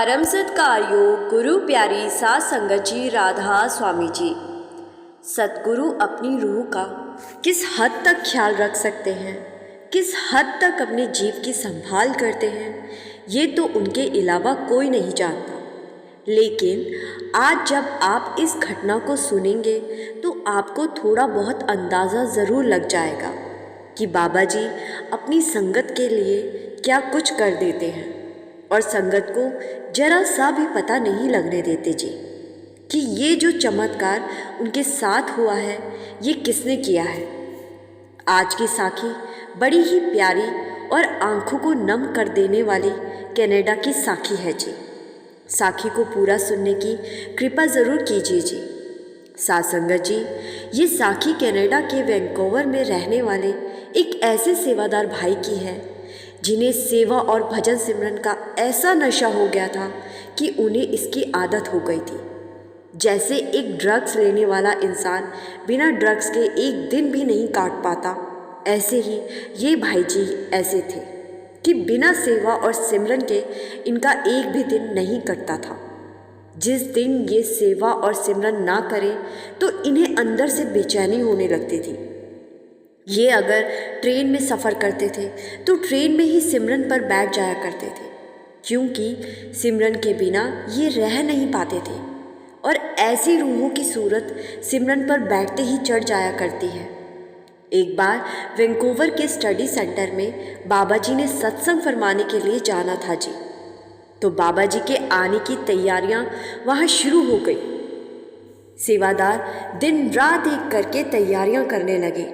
परम सत्कार्यो गुरु प्यारी सात संगत जी राधा स्वामी जी। सतगुरु अपनी रूह का किस हद तक ख्याल रख सकते हैं, किस हद तक अपने जीव की संभाल करते हैं, ये तो उनके अलावा कोई नहीं जानता। लेकिन आज जब आप इस घटना को सुनेंगे तो आपको थोड़ा बहुत अंदाज़ा ज़रूर लग जाएगा कि बाबा जी अपनी संगत के लिए क्या कुछ कर देते हैं और संगत को जरा सा भी पता नहीं लगने देते जी कि ये जो चमत्कार उनके साथ हुआ है ये किसने किया है। आज की साखी बड़ी ही प्यारी और आंखों को नम कर देने वाली कनाडा की साखी है जी। साखी को पूरा सुनने की कृपा ज़रूर कीजिए जी। साथ संगत जी, ये साखी कनाडा के वैंकूवर में रहने वाले एक ऐसे सेवादार भाई की है जिन्हें सेवा और भजन सिमरन का ऐसा नशा हो गया था कि उन्हें इसकी आदत हो गई थी। जैसे एक ड्रग्स लेने वाला इंसान बिना ड्रग्स के एक दिन भी नहीं काट पाता, ऐसे ही ये भाई जी ऐसे थे कि बिना सेवा और सिमरन के इनका एक भी दिन नहीं कटता था। जिस दिन ये सेवा और सिमरन ना करें तो इन्हें अंदर से बेचैनी होने लगती थी। ये अगर ट्रेन में सफ़र करते थे तो ट्रेन में ही सिमरन पर बैठ जाया करते थे, क्योंकि सिमरन के बिना ये रह नहीं पाते थे और ऐसी रूहों की सूरत सिमरन पर बैठते ही चढ़ जाया करती है। एक बार वैंकूवर के स्टडी सेंटर में बाबा जी ने सत्संग फरमाने के लिए जाना था जी। तो बाबा जी के आने की तैयारियां वहाँ शुरू हो गई। सेवादार दिन रात एक करके तैयारियां करने लगे।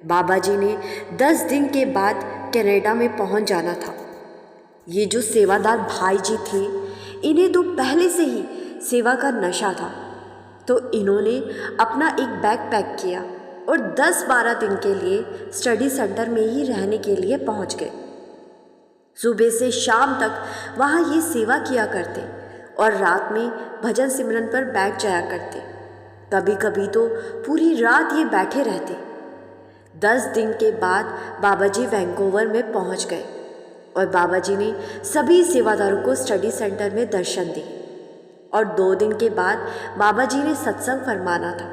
बाबा जी ने 10 दिन के बाद कनाडा में पहुंच जाना था। ये जो सेवादार भाई जी थे, इन्हें तो पहले से ही सेवा का नशा था, तो इन्होंने अपना एक बैग पैक किया और 10-12 दिन के लिए स्टडी सेंटर में ही रहने के लिए पहुंच गए। सुबह से शाम तक वहाँ ये सेवा किया करते और रात में भजन सिमरन पर बैठ जाया करते। कभी कभी तो पूरी रात ये बैठे रहते। 10 दिन के बाद बाबा जी वैंकूवर में पहुंच गए और बाबा जी ने सभी सेवादारों को स्टडी सेंटर में दर्शन दिए और 2 दिन के बाद बाबा जी ने सत्संग फरमाना था।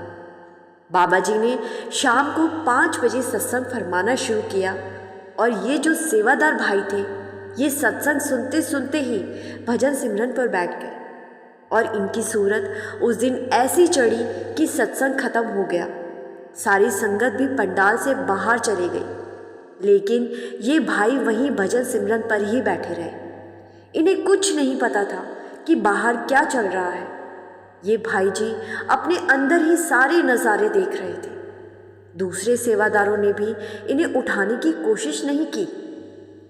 बाबा जी ने शाम को 5 बजे सत्संग फरमाना शुरू किया और ये जो सेवादार भाई थे, ये सत्संग सुनते सुनते ही भजन सिमरन पर बैठ गए और इनकी सूरत उस दिन ऐसी चढ़ी कि सत्संग खत्म हो गया। सारी संगत भी पंडाल से बाहर चली गई, लेकिन ये भाई वहीं भजन सिमरन पर ही बैठे रहे। इन्हें कुछ नहीं पता था कि बाहर क्या चल रहा है। ये भाई जी अपने अंदर ही सारे नज़ारे देख रहे थे। दूसरे सेवादारों ने भी इन्हें उठाने की कोशिश नहीं की,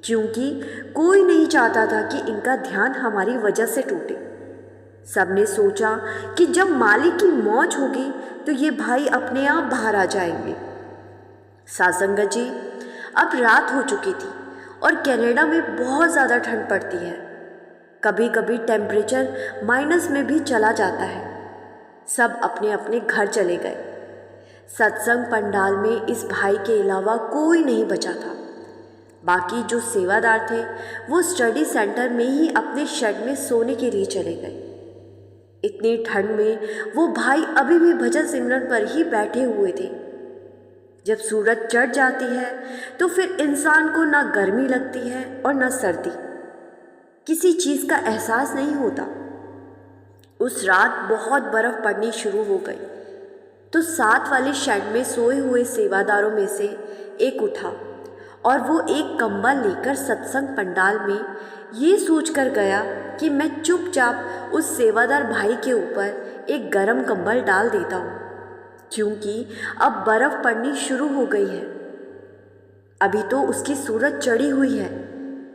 क्योंकि कोई नहीं चाहता था कि इनका ध्यान हमारी वजह से टूटे। सबने सोचा कि जब मालिक की मौज होगी तो ये भाई अपने आप बाहर आ जाएंगे। सासंगत जी, अब रात हो चुकी थी और कनाडा में बहुत ज़्यादा ठंड पड़ती है। कभी कभी टेम्परेचर माइनस में भी चला जाता है। सब अपने अपने घर चले गए। सत्संग पंडाल में इस भाई के अलावा कोई नहीं बचा था। बाकी जो सेवादार थे वो स्टडी सेंटर में ही अपने शेड में सोने के लिए चले गए। इतनी ठंड में वो भाई अभी भी भजन सिमरन पर ही बैठे हुए थे। जब सूरज चढ़ जाती है तो फिर इंसान को ना गर्मी लगती है और ना सर्दी, किसी चीज़ का एहसास नहीं होता। उस रात बहुत बर्फ़ पड़नी शुरू हो गई, तो साथ वाले शेड में सोए हुए सेवादारों में से एक उठा और वो एक कंबल लेकर सत्संग पंडाल में ये सोचकर गया कि मैं चुपचाप उस सेवादार भाई के ऊपर एक गरम कंबल डाल देता हूँ, क्योंकि अब बर्फ़ पड़नी शुरू हो गई है। अभी तो उसकी सूरत चढ़ी हुई है,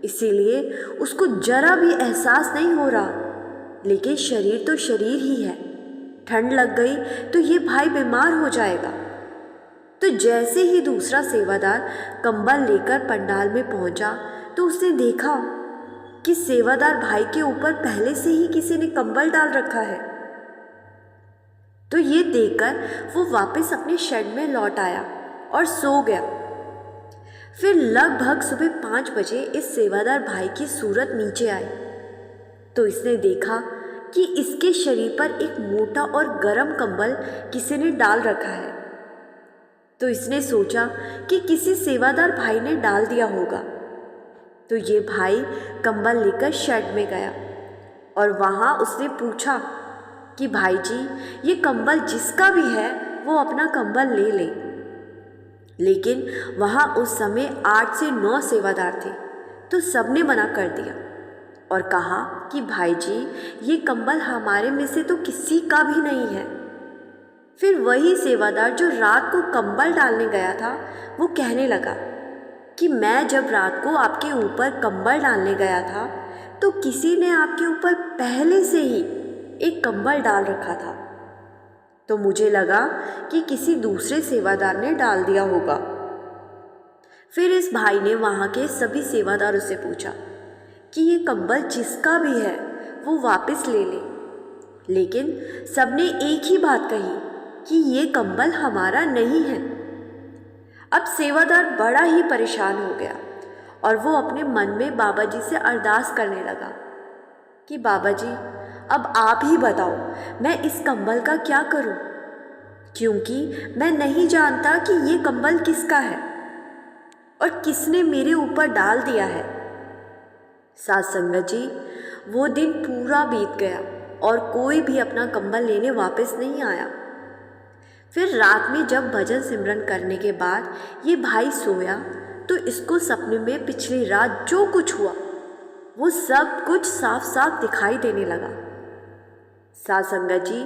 इसीलिए उसको जरा भी एहसास नहीं हो रहा, लेकिन शरीर तो शरीर ही है। ठंड लग गई तो ये भाई बीमार हो जाएगा। तो जैसे ही दूसरा सेवादार कंबल लेकर पंडाल में पहुंचा तो उसने देखा कि सेवादार भाई के ऊपर पहले से ही किसी ने कंबल डाल रखा है। तो ये देखकर वो वापस अपने शेड में लौट आया और सो गया। फिर लगभग सुबह 5 बजे इस सेवादार भाई की सूरत नीचे आई तो इसने देखा कि इसके शरीर पर एक मोटा और गर्म कंबल किसी ने डाल रखा है। तो इसने सोचा कि किसी सेवादार भाई ने डाल दिया होगा। तो ये भाई कंबल लेकर शेड में गया और वहाँ उसने पूछा कि भाई जी, ये कंबल जिसका भी है वो अपना कंबल ले ले। लेकिन वहाँ उस समय 8 से 9 सेवादार थे, तो सबने मना कर दिया और कहा कि भाई जी, ये कंबल हमारे में से तो किसी का भी नहीं है। फिर वही सेवादार जो रात को कंबल डालने गया था वो कहने लगा कि मैं जब रात को आपके ऊपर कंबल डालने गया था तो किसी ने आपके ऊपर पहले से ही एक कंबल डाल रखा था, तो मुझे लगा कि किसी दूसरे सेवादार ने डाल दिया होगा। फिर इस भाई ने वहाँ के सभी सेवादारों से पूछा कि ये कंबल जिसका भी है वो वापस ले ले। लेकिन सबने एक ही बात कही कि ये कंबल हमारा नहीं है। अब सेवादार बड़ा ही परेशान हो गया और वो अपने मन में बाबा जी से अरदास करने लगा कि बाबा जी, अब आप ही बताओ मैं इस कंबल का क्या करूं, क्योंकि मैं नहीं जानता कि ये कंबल किसका है और किसने मेरे ऊपर डाल दिया है। साथ संगत जी, वो दिन पूरा बीत गया और कोई भी अपना कंबल लेने वापस नहीं आया। फिर रात में जब भजन सिमरन करने के बाद ये भाई सोया तो इसको सपने में पिछली रात जो कुछ हुआ वो सब कुछ साफ साफ दिखाई देने लगा। साथ संगत जी,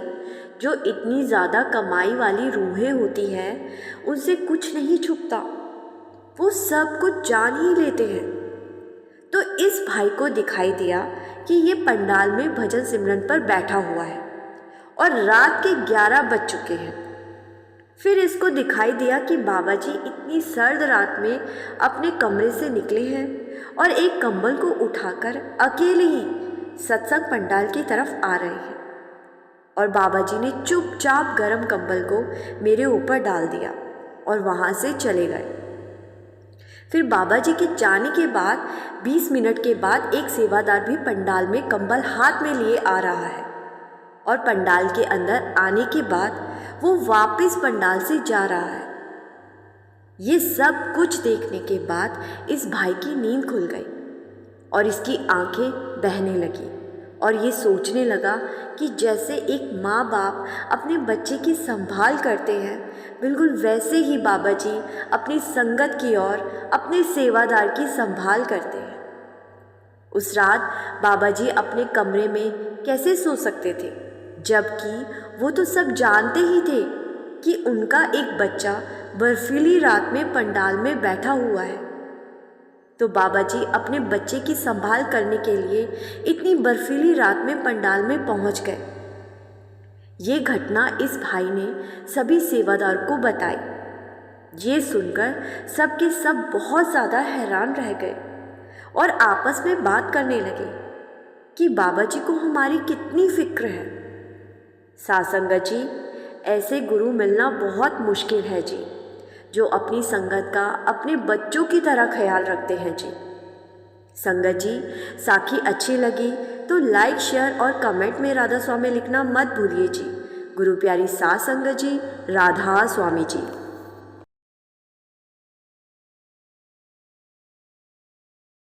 जो इतनी ज़्यादा कमाई वाली रूहें होती हैं उनसे कुछ नहीं छुपता, वो सब कुछ जान ही लेते हैं। तो इस भाई को दिखाई दिया कि ये पंडाल में भजन सिमरन पर बैठा हुआ है और रात के 11 बज चुके हैं। फिर इसको दिखाई दिया कि बाबा जी इतनी सर्द रात में अपने कमरे से निकले हैं और एक कंबल को उठाकर अकेले ही सत्संग पंडाल की तरफ आ रहे हैं और बाबा जी ने चुपचाप गरम कंबल को मेरे ऊपर डाल दिया और वहाँ से चले गए। फिर बाबा जी के जाने के बाद 20 मिनट के बाद एक सेवादार भी पंडाल में कंबल हाथ में लिए आ रहा है और पंडाल के अंदर आने के बाद वो वापस पंडाल से जा रहा है। ये सब कुछ देखने के बाद इस भाई की नींद खुल गई और इसकी आंखें बहने लगी और ये सोचने लगा कि जैसे एक माँ बाप अपने बच्चे की संभाल करते हैं, बिल्कुल वैसे ही बाबा जी अपनी संगत की और अपने सेवादार की संभाल करते हैं। उस रात बाबा जी अपने कमरे में कैसे सो सकते थे, जबकि वो तो सब जानते ही थे कि उनका एक बच्चा बर्फीली रात में पंडाल में बैठा हुआ है। तो बाबा जी अपने बच्चे की संभाल करने के लिए इतनी बर्फीली रात में पंडाल में पहुंच गए। ये घटना इस भाई ने सभी सेवादार को बताई। ये सुनकर सब के सब बहुत ज़्यादा हैरान रह गए और आपस में बात करने लगे कि बाबा जी को हमारी कितनी फिक्र है। साथ संगत जी, ऐसे गुरु मिलना बहुत मुश्किल है जी, जो अपनी संगत का अपने बच्चों की तरह ख्याल रखते हैं जी। संगत जी, साखी अच्छी लगी तो लाइक, शेयर और कमेंट में राधा स्वामी लिखना मत भूलिए जी। गुरु प्यारी साथ संगत जी, राधा स्वामी जी।